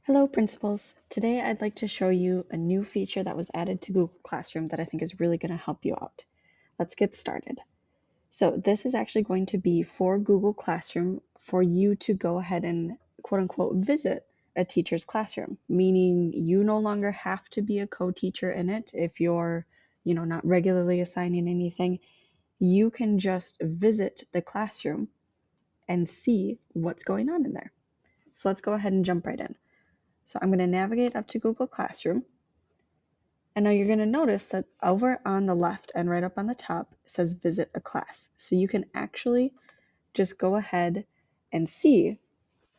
Hello, principals. Today I'd like to show you a new feature that was added to Google Classroom that I think is really going to help you out. Let's get started. So this is actually going to be for Google Classroom for you to go ahead and quote unquote visit a teacher's classroom, meaning you no longer have to be a co-teacher in it if you're, not regularly assigning anything. You can just visit the classroom and see what's going on in there. So let's go ahead and jump right in. So I'm going to navigate up to Google Classroom. And now you're going to notice that over on the left and right up on the top it says visit a class. So you can actually just go ahead and see,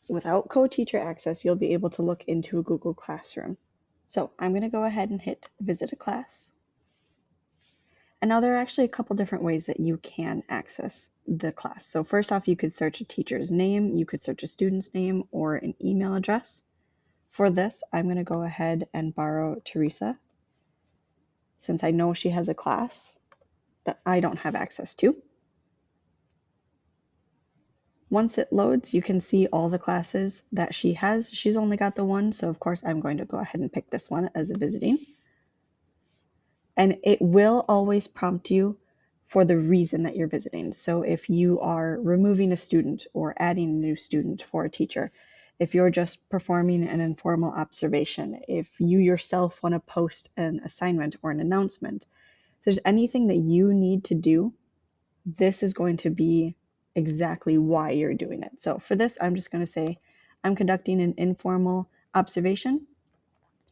without co-teacher access, you'll be able to look into a Google Classroom. So I'm going to go ahead and hit visit a class. And now there are actually a couple different ways that you can access the class. So first off, you could search a teacher's name, you could search a student's name or an email address. For this, I'm going to go ahead and borrow Teresa, since I know she has a class that I don't have access to. Once it loads, you can see all the classes that she has. She's only got the one, so of course I'm going to go ahead and pick this one as a visiting. And it will always prompt you for the reason that you're visiting. So if you are removing a student or adding a new student for a teacher, if you're just performing an informal observation, if you yourself want to post an assignment or an announcement, if there's anything that you need to do, this is going to be exactly why you're doing it. So for this, I'm just going to say I'm conducting an informal observation.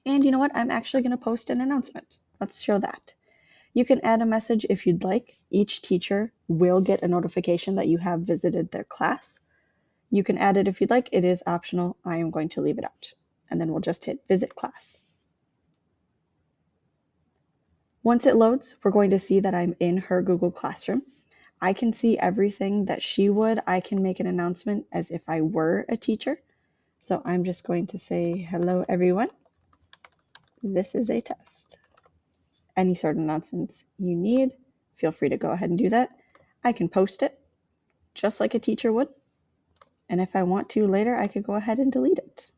And you know what? I'm actually going to post an announcement. Let's show that. You can add a message if you'd like. Each teacher will get a notification that you have visited their class. You can add it if you'd like. It is optional. I am going to leave it out. And then we'll just hit visit class. Once it loads, we're going to see that I'm in her Google Classroom. I can see everything that she would. I can make an announcement as if I were a teacher. So I'm just going to say, hello, everyone. This is a test. Any sort of announcements you need, feel free to go ahead and do that. I can post it just like a teacher would. And if I want to later, I could go ahead and delete it.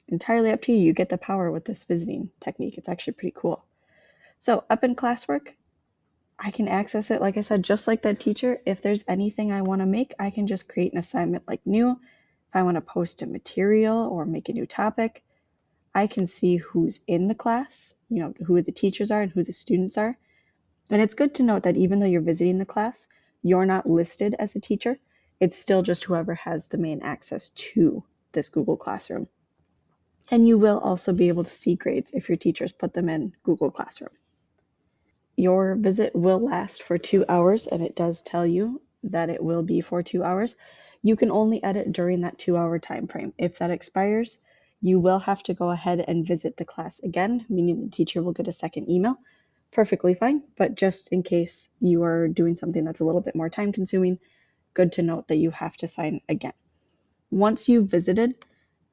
Entirely up to you. You get the power with this visiting technique. It's actually pretty cool. So up in classwork, I can access it, like I said, just like that teacher. If there's anything I want to make, I can just create an assignment like new. If I want to post a material or make a new topic, I can see who's in the class, who the teachers are and who the students are. And it's good to note that even though you're visiting the class, you're not listed as a teacher. It's still just whoever has the main access to this Google Classroom. And you will also be able to see grades if your teachers put them in Google Classroom. Your visit will last for 2 hours, and it does tell you that it will be for 2 hours. You can only edit during that 2-hour time frame. If that expires, you will have to go ahead and visit the class again, meaning the teacher will get a second email. Perfectly fine, but just in case you are doing something that's a little bit more time consuming, good to note that you have to sign again. Once you've visited,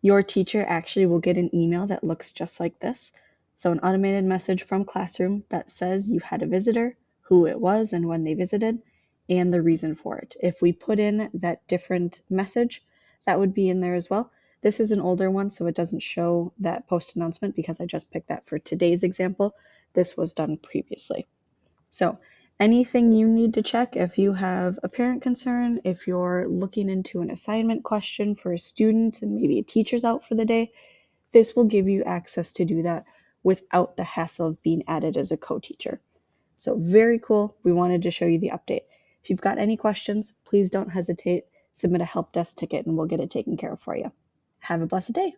your teacher actually will get an email that looks just like this. So an automated message from Classroom that says you had a visitor, who it was and when they visited, and the reason for it. If we put in that different message, that would be in there as well. This is an older one, so it doesn't show that post announcement because I just picked that for today's example. This was done previously. So anything you need to check if you have a parent concern, if you're looking into an assignment question for a student and maybe a teacher's out for the day, this will give you access to do that without the hassle of being added as a co-teacher. So very cool. We wanted to show you the update. If you've got any questions, please don't hesitate. Submit a help desk ticket and we'll get it taken care of for you. Have a blessed day.